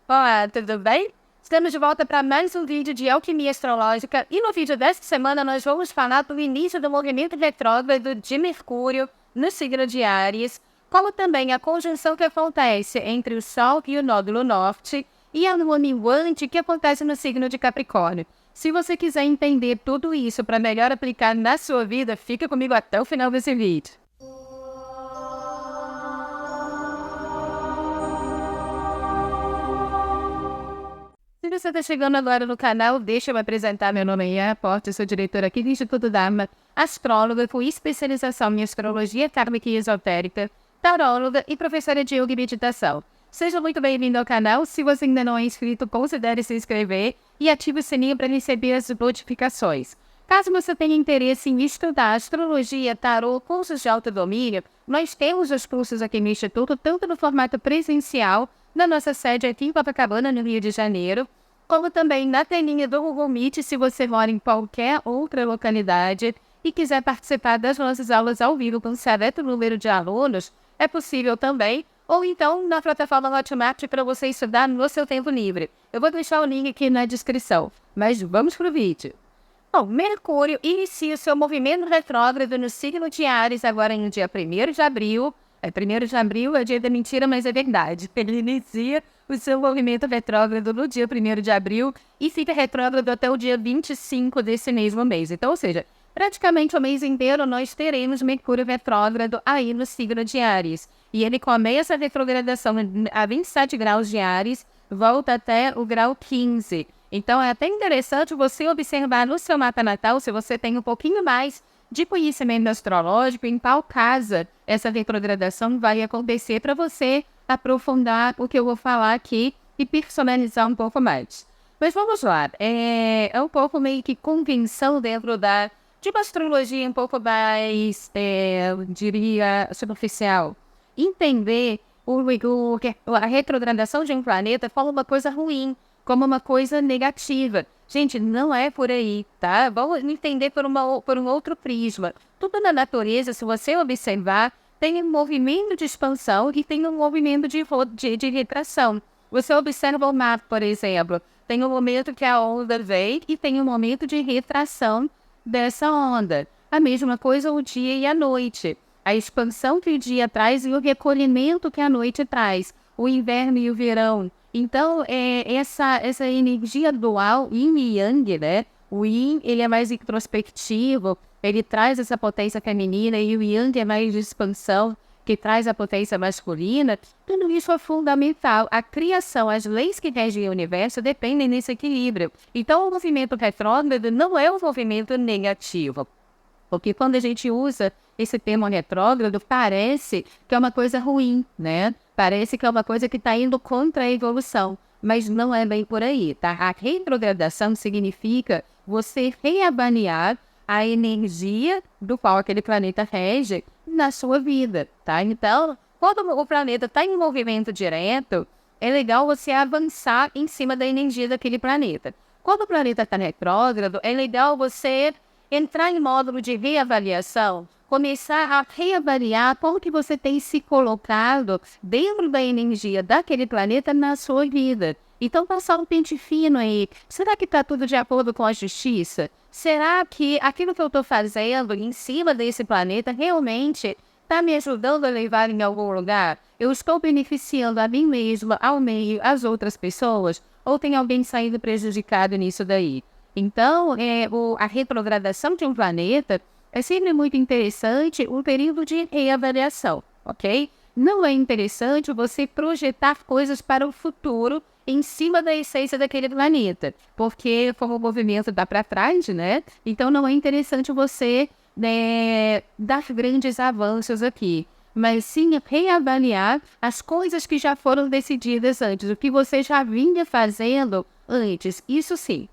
Olá, tudo bem? Estamos de volta para mais um vídeo de alquimia astrológica e no vídeo desta semana nós vamos falar do início do movimento retrógrado de Mercúrio no signo de Áries, como também a conjunção que acontece entre o Sol e o nódulo norte e a lua minguante que acontece no signo de Capricórnio. Se você quiser entender tudo isso para melhor aplicar na sua vida, fica comigo até o final desse vídeo. Se você está chegando agora no canal, deixa eu me apresentar. Meu nome é Ian Porte, sou diretora aqui do Instituto Dharma, astróloga com especialização em astrologia kármica e esotérica, taróloga e professora de yoga e meditação. Seja muito bem-vindo ao canal. Se você ainda não é inscrito, considere se inscrever e ative o sininho para receber as notificações. Caso você tenha interesse em estudar astrologia, tarô, cursos de autodomínio, nós temos os cursos aqui no Instituto, tanto no formato presencial, na nossa sede aqui em Copacabana, no Rio de Janeiro, como também na telinha do Google Meet, se você mora em qualquer outra localidade e quiser participar das nossas aulas ao vivo com um seleto número de alunos, é possível também, ou então na plataforma Hotmart para você estudar no seu tempo livre. Eu vou deixar o link aqui na descrição, mas vamos para o vídeo. Bom, Mercúrio inicia seu movimento retrógrado no signo de Áries agora no dia 1º de abril. 1º de abril é dia da mentira, mas é verdade. Ele inicia o seu movimento retrógrado no dia 1º de abril e fica retrógrado até o dia 25 desse mesmo mês. Então, ou seja, praticamente o mês inteiro nós teremos Mercúrio retrógrado aí no signo de Áries. E ele começa a retrogradação a 27 graus de Áries, volta até o grau 15. Então, é até interessante você observar no seu mapa natal, se você tem um pouquinho mais de conhecimento astrológico, em qual casa essa retrogradação vai acontecer para você aprofundar o que eu vou falar aqui e personalizar um pouco mais. Mas vamos lá, é um pouco meio que convenção dentro de uma astrologia um pouco mais, eu diria, superficial. Entender a retrogradação de um planeta como uma coisa ruim, como uma coisa negativa. Gente, não é por aí, tá? Vamos entender por um outro prisma. Tudo na natureza, se você observar, tem um movimento de expansão e tem um movimento de retração. Você observa o mar, por exemplo, tem um momento que a onda vem e tem um momento de retração dessa onda. A mesma coisa o dia e a noite. A expansão que o dia traz e o recolhimento que a noite traz. O inverno e o verão. Então, essa energia dual, yin e yang, né? O yin, ele é mais introspectivo, ele traz essa potência feminina, e o yang é mais de expansão, que traz a potência masculina. Tudo isso é fundamental. A criação, as leis que regem o universo dependem desse equilíbrio. Então, o movimento retrógrado não é um movimento negativo. Porque quando a gente usa esse termo retrógrado, parece que é uma coisa ruim, né? Parece que é uma coisa que está indo contra a evolução, mas não é bem por aí, tá? A retrogradação significa você reavaliar a energia do qual aquele planeta rege na sua vida, tá? Então, quando o planeta está em movimento direto, é legal você avançar em cima da energia daquele planeta. Quando o planeta está retrógrado, é legal você entrar em módulo de reavaliação, começar a reavaliar como que você tem se colocado dentro da energia daquele planeta na sua vida. Então, passar um pente fino aí. Será que está tudo de acordo com a justiça? Será que aquilo que eu estou fazendo em cima desse planeta realmente está me ajudando a levar em algum lugar? Eu estou beneficiando a mim mesma, ao meio, às outras pessoas? Ou tem alguém saindo prejudicado nisso daí? Então, a retrogradação de um planeta é sempre muito interessante um período de reavaliação, ok? Não é interessante você projetar coisas para o futuro em cima da essência daquele planeta, porque como o movimento dá para trás, né? Então não é interessante você dar grandes avanços aqui, mas sim reavaliar as coisas que já foram decididas antes, o que você já vinha fazendo antes, isso sim.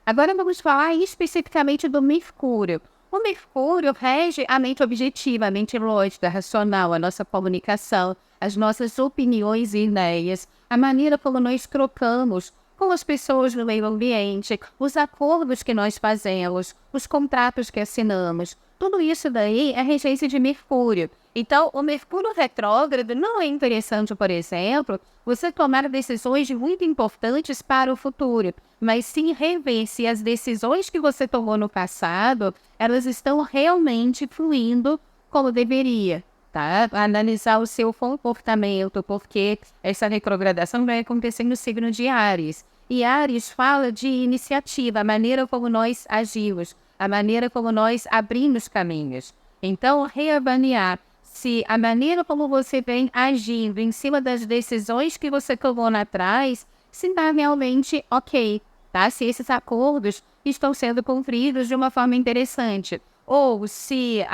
Agora vamos falar especificamente do Mercúrio. O Mercúrio rege a mente objetiva, a mente lógica, racional, a nossa comunicação, as nossas opiniões e ideias, a maneira como nós trocamos com as pessoas no meio ambiente, os acordos que nós fazemos, os contratos que assinamos. Tudo isso daí é regência de Mercúrio. Então, o Mercúrio retrógrado não é interessante, por exemplo, você tomar decisões muito importantes para o futuro, mas sim rever se as decisões que você tomou no passado, elas estão realmente fluindo como deveria, tá? Analisar o seu comportamento, porque essa retrogradação vai acontecer no signo de Áries. E Áries fala de iniciativa, a maneira como nós agimos, a maneira como nós abrimos caminhos. Então, reavaliar se a maneira como você vem agindo em cima das decisões que você tomou lá atrás, se está realmente ok, tá? Se esses acordos estão sendo cumpridos de uma forma interessante. Ou se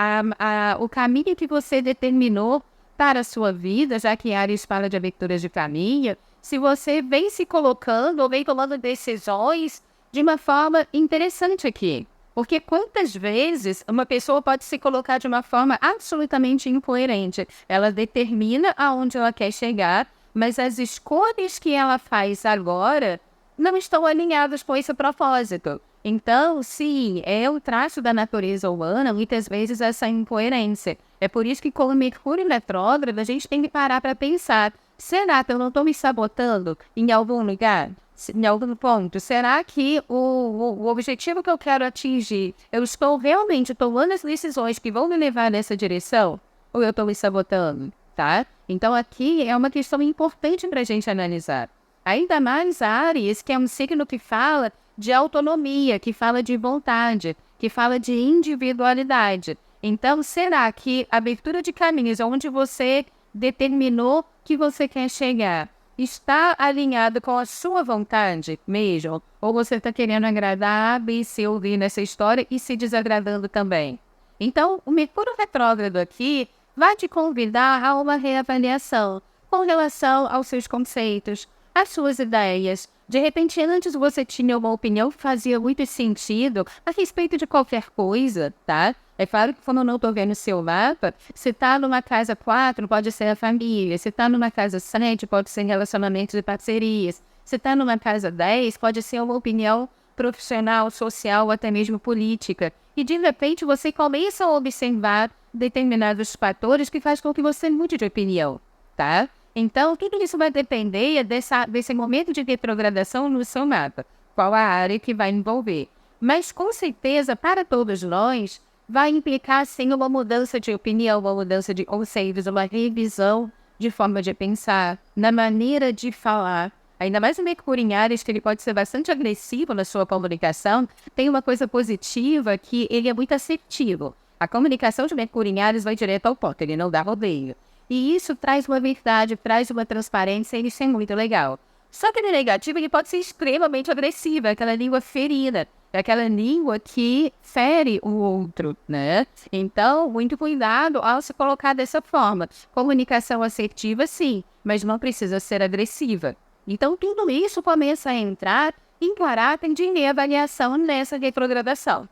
o caminho que você determinou para a sua vida, já que Ares fala de abertura de caminho, se você vem se colocando ou vem tomando decisões de uma forma interessante aqui. Porque quantas vezes uma pessoa pode se colocar de uma forma absolutamente incoerente? Ela determina aonde ela quer chegar, mas as escolhas que ela faz agora não estão alinhadas com esse propósito. Então, sim, é o traço da natureza humana, muitas vezes, essa incoerência. É por isso que, com o Mercúrio retrógrado, a gente tem que parar para pensar: será que eu não estou me sabotando em algum lugar? Em algum ponto? Será que o objetivo que eu quero atingir, eu estou realmente tomando as decisões que vão me levar nessa direção? Ou eu estou me sabotando, tá? Então, aqui é uma questão importante para a gente analisar. Ainda mais Áries, que é um signo que fala de autonomia, que fala de vontade, que fala de individualidade. Então, será que a abertura de caminhos onde você determinou que você quer chegar está alinhado com a sua vontade mesmo? Ou você está querendo agradar A, B, C ou D nessa história e se desagradando também? Então, o Mercúrio retrógrado aqui vai te convidar a uma reavaliação com relação aos seus conceitos, às suas ideias. De repente, antes você tinha uma opinião que fazia muito sentido a respeito de qualquer coisa, tá? É claro que quando eu não estou vendo o seu mapa, se está numa casa 4, pode ser a família. Se está numa casa 7, pode ser relacionamentos e parcerias. Se está numa casa 10, pode ser uma opinião profissional, social ou até mesmo política. E de repente você começa a observar determinados fatores que fazem com que você mude de opinião, tá? Então, tudo isso vai depender desse momento de retrogradação no seu mapa, qual a área que vai envolver. Mas, com certeza, para todos nós, vai implicar, sim, uma mudança de opinião, uma mudança de conceitos, uma revisão de forma de pensar, na maneira de falar. Ainda mais o Mercúrio em Áries, que ele pode ser bastante agressivo na sua comunicação, tem uma coisa positiva que ele é muito assertivo. A comunicação de Mercúrio em Áries vai direto ao ponto, ele não dá rodeio. E isso traz uma verdade, traz uma transparência, e isso é muito legal. Só que no negativo ele pode ser extremamente agressivo, é aquela língua ferida, é aquela língua que fere o outro, né? Então, muito cuidado ao se colocar dessa forma. Comunicação assertiva, sim, mas não precisa ser agressiva. Então, tudo isso começa a entrar em caráter de reavaliação nessa retrogradação.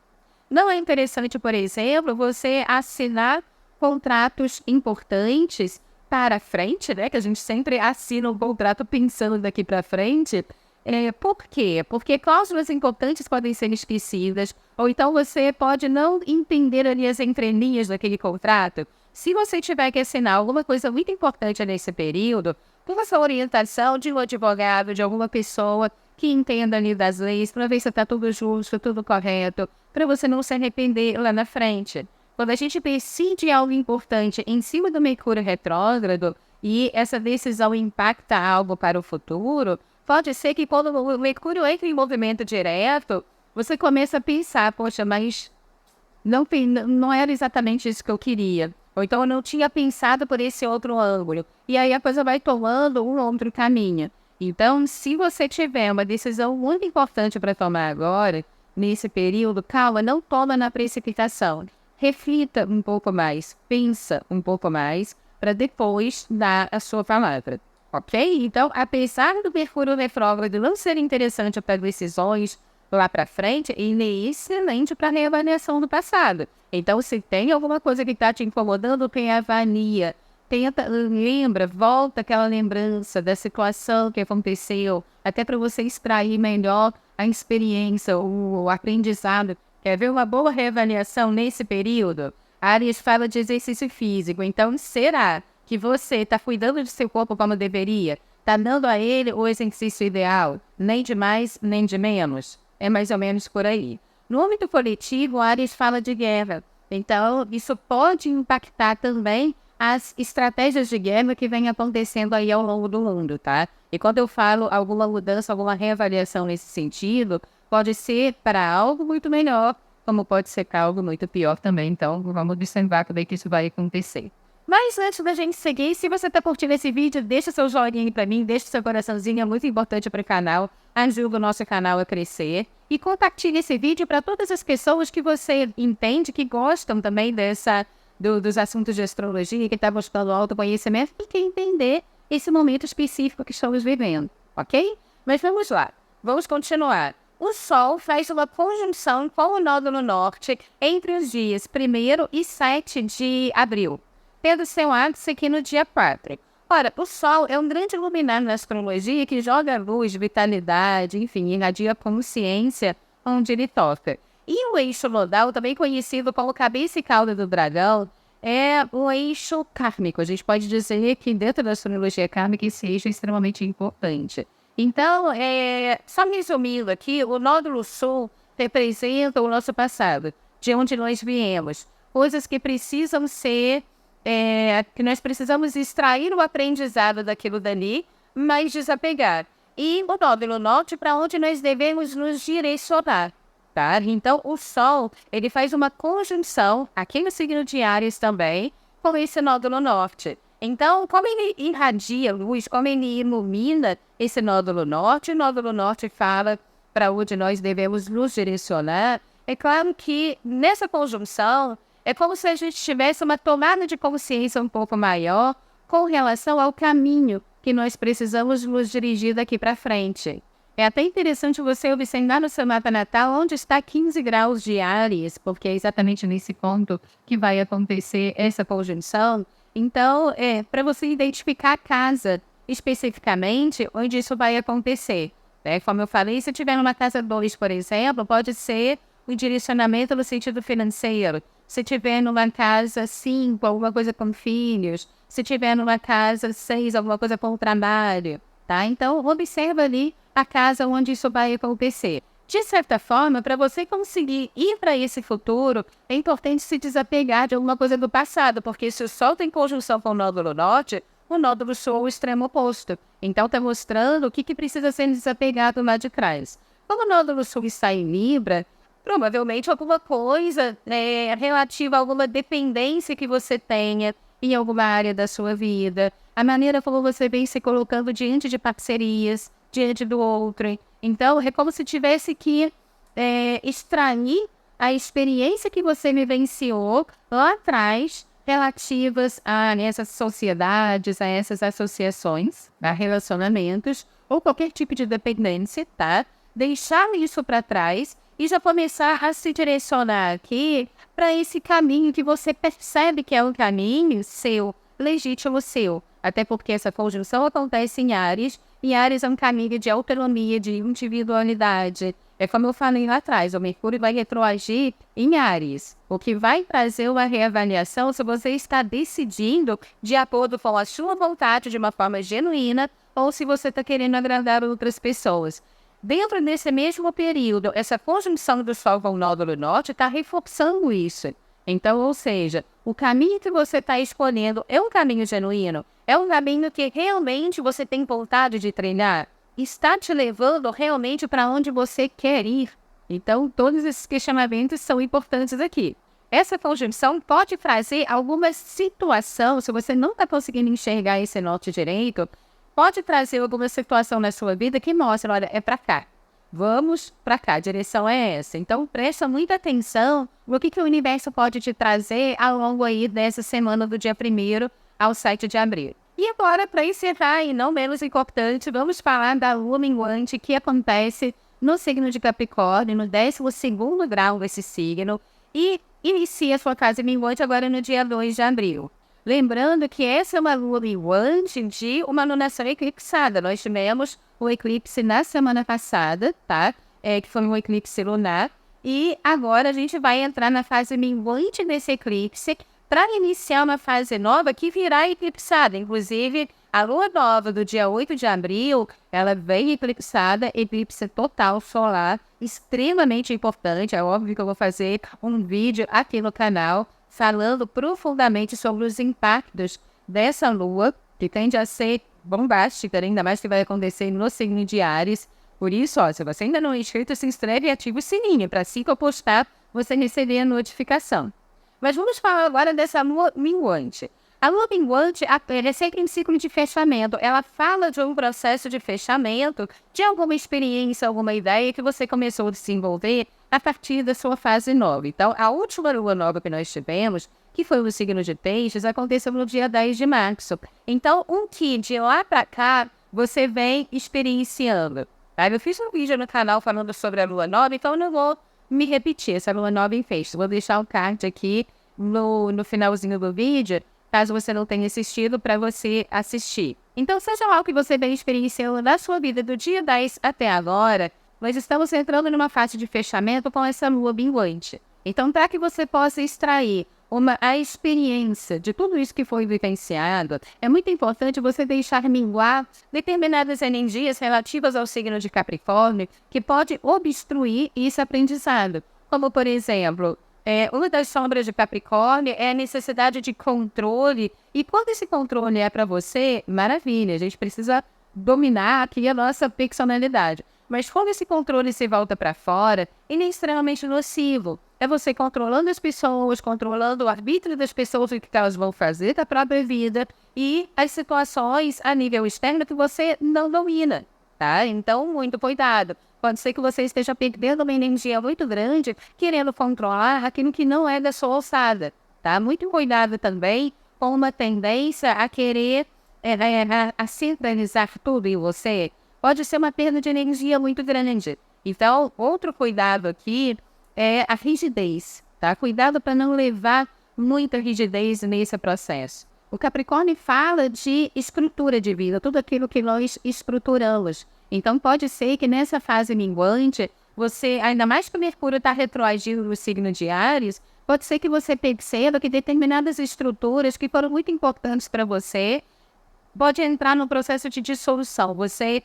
Não é interessante, por exemplo, você assinar contratos importantes para frente, né? Que a gente sempre assina um contrato pensando daqui para frente. Por quê? Porque cláusulas importantes podem ser esquecidas, ou então você pode não entender ali as entrelinhas daquele contrato. Se você tiver que assinar alguma coisa muito importante nesse período, com essa orientação de um advogado, de alguma pessoa que entenda ali das leis, para ver se está tudo justo, tudo correto, para você não se arrepender lá na frente. Quando a gente decide algo importante em cima do Mercúrio retrógrado e essa decisão impacta algo para o futuro, pode ser que quando o Mercúrio entra em movimento direto, você começa a pensar: poxa, mas não era exatamente isso que eu queria. Ou então eu não tinha pensado por esse outro ângulo. E aí a coisa vai tomando um outro caminho. Então, se você tiver uma decisão muito importante para tomar agora, nesse período, calma, não toma na precipitação. Reflita um pouco mais, pensa um pouco mais, para depois dar a sua palavra, ok? Então, apesar do Mercúrio retrógrado não ser interessante para decisões lá para frente, ele é excelente para reavaliação do passado. Então, se tem alguma coisa que está te incomodando, reavalia. Lembra, volta aquela lembrança da situação que aconteceu, até para você extrair melhor a experiência, o aprendizado Quer ver uma boa reavaliação nesse período? Áries fala de exercício físico. Então, será que você está cuidando do seu corpo como deveria? Está dando a ele o exercício ideal? Nem de mais, nem de menos? É mais ou menos por aí. No âmbito coletivo, Áries fala de guerra. Então, isso pode impactar também as estratégias de guerra que vêm acontecendo aí ao longo do mundo, tá? E quando eu falo alguma mudança, alguma reavaliação nesse sentido, pode ser para algo muito melhor, como pode ser para algo muito pior também. Então, vamos observar como é que isso vai acontecer. Mas antes da gente seguir, se você está curtindo esse vídeo, deixa seu joinha aí para mim, deixa seu coraçãozinho, é muito importante para o canal, ajuda o nosso canal a crescer. E compartilhe esse vídeo para todas as pessoas que você entende que gostam também dos assuntos de astrologia, que está buscando autoconhecimento e quer entender esse momento específico que estamos vivendo, ok? Mas vamos lá, vamos continuar. O Sol faz uma conjunção com o nódulo norte entre os dias 1º e 7 de abril, tendo seu ápice aqui no dia 4. Ora, o Sol é um grande luminar na astrologia que joga luz, vitalidade, enfim, irradia a consciência onde ele toca. E o eixo nodal, também conhecido como cabeça e cauda do dragão, é o eixo kármico. A gente pode dizer que dentro da astrologia kármica esse eixo é extremamente importante. Então, só resumindo aqui, o nódulo sul representa o nosso passado, de onde nós viemos. Coisas que precisam ser, que nós precisamos extrair o aprendizado daquilo dali, mas desapegar. E o nódulo norte para onde nós devemos nos direcionar. Tá? Então, o Sol, ele faz uma conjunção, aqui no signo de Áries também, com esse nódulo norte. Então, como ele irradia luz, como ele ilumina esse nódulo norte, o nódulo norte fala para onde nós devemos nos direcionar. É claro que nessa conjunção, é como se a gente tivesse uma tomada de consciência um pouco maior com relação ao caminho que nós precisamos nos dirigir daqui para frente. É até interessante você observar no seu mapa natal onde está 15 graus de Áries, porque é exatamente nesse ponto que vai acontecer essa conjunção. Então, para você identificar a casa especificamente onde isso vai acontecer. Né? Como eu falei, se tiver numa casa 2, por exemplo, pode ser um direcionamento no sentido financeiro. Se tiver numa casa 5, alguma coisa com filhos. Se tiver numa casa 6, alguma coisa com o trabalho. Tá? Então, observa ali a casa onde isso vai acontecer. De certa forma, para você conseguir ir para esse futuro, é importante se desapegar de alguma coisa do passado, porque se o Sol tem conjunção com o nódulo norte, o nódulo sul é o extremo oposto. Então, está mostrando o que precisa ser desapegado lá de trás. Como o nódulo sul está em Libra, provavelmente alguma coisa relativa a alguma dependência que você tenha em alguma área da sua vida, a maneira como você vem se colocando diante de parcerias, diante do outro. Então, é como se tivesse que extrair a experiência que você vivenciou lá atrás, relativas a essas sociedades, a essas associações, a relacionamentos, ou qualquer tipo de dependência, tá? Deixar isso para trás e já começar a se direcionar aqui para esse caminho que você percebe que é um caminho seu, legítimo seu. Até porque essa conjunção acontece em Áries, e Áries é um caminho de autonomia, de individualidade. É como eu falei lá atrás, o Mercúrio vai retroagir em Áries, o que vai trazer uma reavaliação se você está decidindo de acordo com a sua vontade de uma forma genuína ou se você está querendo agradar outras pessoas. Dentro desse mesmo período, essa conjunção do Sol com o nódulo norte está reforçando isso. Então, ou seja, o caminho que você está escolhendo é um caminho genuíno? É um caminho que realmente você tem vontade de treinar? Está te levando realmente para onde você quer ir? Então, todos esses questionamentos são importantes aqui. Essa conjunção pode trazer alguma situação, se você não está conseguindo enxergar esse norte direito, pode trazer alguma situação na sua vida que mostra, olha, é para cá. Vamos para cá, a direção é essa. Então, presta muita atenção no que o universo pode te trazer ao longo aí dessa semana do dia 1º ao 7 de abril. E agora, para encerrar, e não menos importante, vamos falar da lua minguante que acontece no signo de Capricórnio, no 12º grau desse signo, e inicia sua casa minguante agora no dia 2 de abril. Lembrando que essa é uma lua minguante de uma lunação eclipsada. Nós tivemos o eclipse na semana passada, tá? Que foi um eclipse lunar. E agora a gente vai entrar na fase minguante desse eclipse para iniciar uma fase nova que virá eclipsada. Inclusive, a lua nova do dia 8 de abril, ela vem eclipsada, eclipse total solar, extremamente importante. É óbvio que eu vou fazer um vídeo aqui no canal falando profundamente sobre os impactos dessa lua, que tende a ser bombástica, ainda mais que vai acontecer no signo de Áries. Por isso, ó, se você ainda não é inscrito, se inscreve e ativa o sininho, para assim que eu postar, você receber a notificação. Mas vamos falar agora dessa lua minguante. A lua minguante é sempre em ciclo de fechamento. Ela fala de um processo de fechamento, de alguma experiência, alguma ideia que você começou a desenvolver a partir da sua fase nova. Então, a última lua nova que nós tivemos, que foi o signo de Peixes, aconteceu no dia 10 de março. Então, que de lá para cá, você vem experienciando. Tá? Eu fiz um vídeo no canal falando sobre a lua nova, então eu não vou me repetir essa lua nova em Peixes. Vou deixar o card aqui no finalzinho do vídeo, caso você não tenha assistido, para você assistir. Então, seja lá o que você vem experienciando na sua vida do dia 10 até agora, nós estamos entrando numa fase de fechamento com essa lua minguante. Então, para que você possa extrair a experiência de tudo isso que foi vivenciado, é muito importante você deixar minguar determinadas energias relativas ao signo de Capricórnio que pode obstruir esse aprendizado. Como, por exemplo, uma das sombras de Capricórnio é a necessidade de controle. E quando esse controle é para você, maravilha, a gente precisa dominar aqui a nossa personalidade. Mas quando esse controle se volta para fora, ele é extremamente nocivo. É você controlando as pessoas, controlando o arbítrio das pessoas, o que elas vão fazer da própria vida e as situações a nível externo que você não domina, tá? Então, muito cuidado. Pode ser que você esteja perdendo uma energia muito grande, querendo controlar aquilo que não é da sua alçada, tá? Muito cuidado também com uma tendência a querer a centralizar tudo em você. Pode ser uma perda de energia muito grande. Então, outro cuidado aqui é a rigidez, tá? Cuidado para não levar muita rigidez nesse processo. O Capricórnio fala de estrutura de vida, tudo aquilo que nós estruturamos. Então, pode ser que nessa fase minguante, você, ainda mais que o Mercúrio está retroagindo no signo de Áries, pode ser que você perceba que determinadas estruturas que foram muito importantes para você, pode entrar no processo de dissolução. Você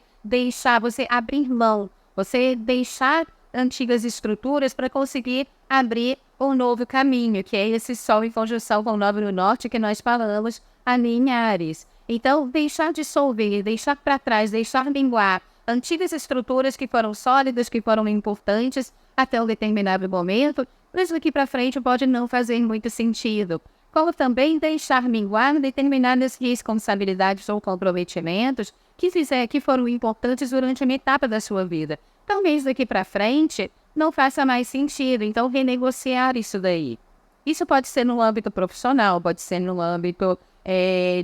abrir mão, você deixar antigas estruturas para conseguir abrir um novo caminho, que é esse Sol em conjunção com o Nodo no Norte que nós falamos ali em Áries. Então, deixar dissolver, deixar para trás, deixar minguar antigas estruturas que foram sólidas, que foram importantes até um determinado momento, mas daqui para frente pode não fazer muito sentido. Como também deixar minguar determinadas responsabilidades ou comprometimentos que foram importantes durante uma etapa da sua vida. Talvez daqui para frente não faça mais sentido, então renegociar isso daí. Isso pode ser no âmbito profissional, pode ser no âmbito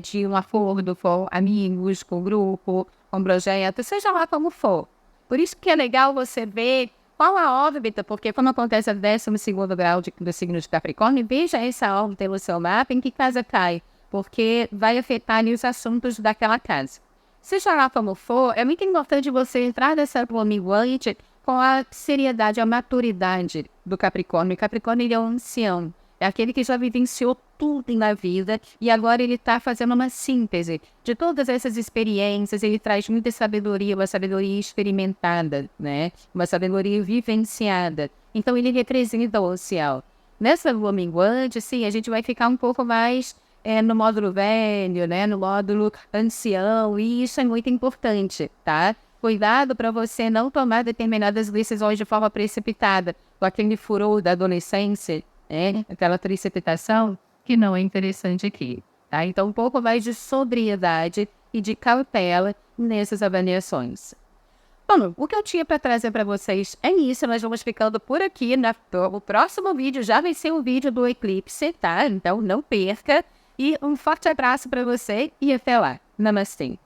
de um acordo com amigos, com grupo, com projeto, seja lá como for. Por isso que é legal você ver qual a órbita, porque como acontece a 12º grau do signo de Capricórnio, veja essa órbita no seu mapa em que casa cai, porque vai afetar ali os assuntos daquela casa. Seja lá como for, é muito importante você entrar nessa lua minguante com a seriedade, a maturidade do Capricórnio. O Capricórnio ele é um ancião, é aquele que já vivenciou tudo na vida e agora ele está fazendo uma síntese de todas essas experiências. Ele traz muita sabedoria, uma sabedoria experimentada, né? Uma sabedoria vivenciada. Então ele representa o ancião. Nessa lua minguante, sim, a gente vai ficar um pouco mais no módulo velho, né? No módulo ancião, e isso é muito importante, tá? Cuidado para você não tomar determinadas decisões de forma precipitada, com aquele furor da adolescência, aquela precipitação que não é interessante aqui, tá? Então, um pouco mais de sobriedade e de cautela nessas avaliações. Bom, o que eu tinha para trazer para vocês é isso. Nós vamos ficando por aqui. O próximo vídeo já vai ser o vídeo do eclipse, tá? Então, não perca. E um forte abraço para você e até lá. Namastê.